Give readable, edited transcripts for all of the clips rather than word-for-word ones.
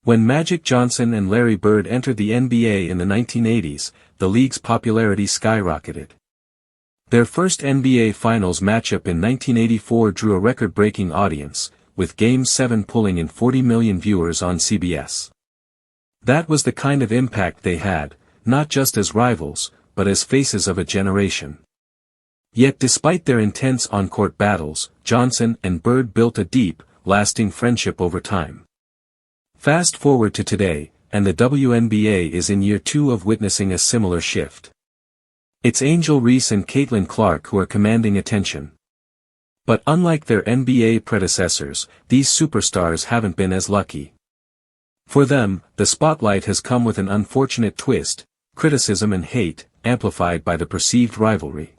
When Magic Johnson and Larry Bird entered the NBA in the 1980s, the league's popularity skyrocketed. Their first NBA Finals matchup in 1984 drew a record-breaking audience, with Game 7 pulling in 40 million viewers on CBS. That was the kind of impact they had, not just as rivals, but as faces of a generation. Yet despite their intense on-court battles, Johnson and Bird built a deep, lasting friendship over time. Fast forward to today, and the WNBA is in year 2 of witnessing a similar shift. It's Angel Reese and Caitlin Clark who are commanding attention. But unlike their NBA predecessors, these superstars haven't been as lucky. For them, the spotlight has come with an unfortunate twist, criticism and hate, amplified by the perceived rivalry.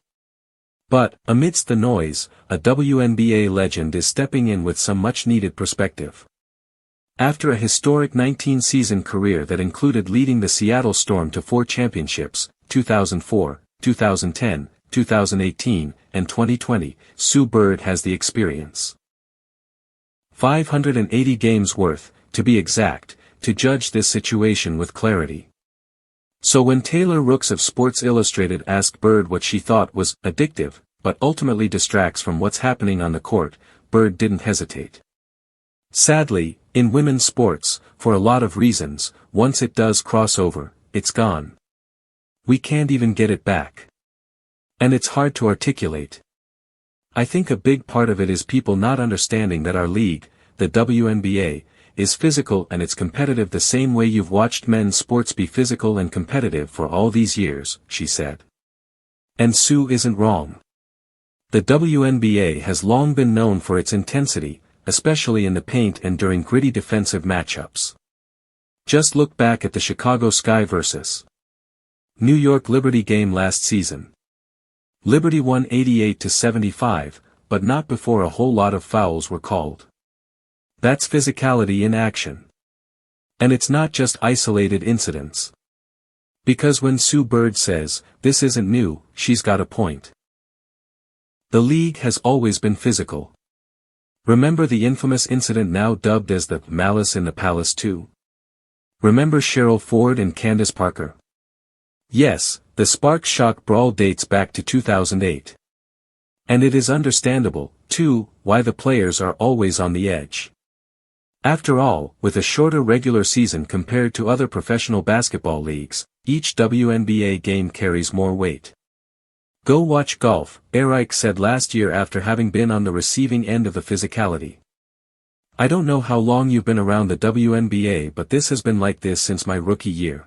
But, amidst the noise, a WNBA legend is stepping in with some much-needed perspective. After a historic 19-season career that included leading the Seattle Storm to 4 championships, 2004, 2010, 2018, and 2020, Sue Bird has the experience. 580 games worth, to be exact, to judge this situation with clarity. So when Taylor Rooks of Sports Illustrated asked Bird what she thought was addictive, but ultimately distracts from what's happening on the court, Bird didn't hesitate. Sadly, in women's sports, for a lot of reasons, once it does cross over, it's gone. We can't even get it back. And it's hard to articulate. I think a big part of it is people not understanding that our league, the WNBA, is physical and it's competitive the same way you've watched men's sports be physical and competitive for all these years, she said. And Sue isn't wrong. The WNBA has long been known for its intensity, especially in the paint and during gritty defensive matchups. Just look back at the Chicago Sky vs. New York Liberty game last season. Liberty won 88-75, but not before a whole lot of fouls were called. That's physicality in action. And it's not just isolated incidents. Because when Sue Bird says, this isn't new, she's got a point. The league has always been physical. Remember the infamous incident now dubbed as the Malice in the Palace 2? Remember Cheryl Ford and Candace Parker? Yes, the Spark Shock brawl dates back to 2008. And it is understandable, too, why the players are always on the edge. After all, with a shorter regular season compared to other professional basketball leagues, each WNBA game carries more weight. Go watch golf, Eric said last year after having been on the receiving end of the physicality. I don't know how long you've been around the WNBA, but this has been like this since my rookie year.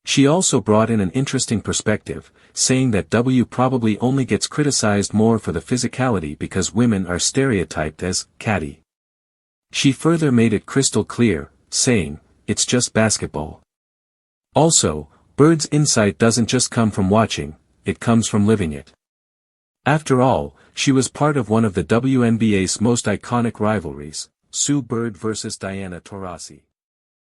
She also brought in an interesting perspective, saying that W probably only gets criticized more for the physicality because women are stereotyped as catty. She further made it crystal clear, saying, it's just basketball. Also, Bird's insight doesn't just come from watching, it comes from living it. After all, she was part of one of the WNBA's most iconic rivalries, Sue Bird vs. Diana Taurasi.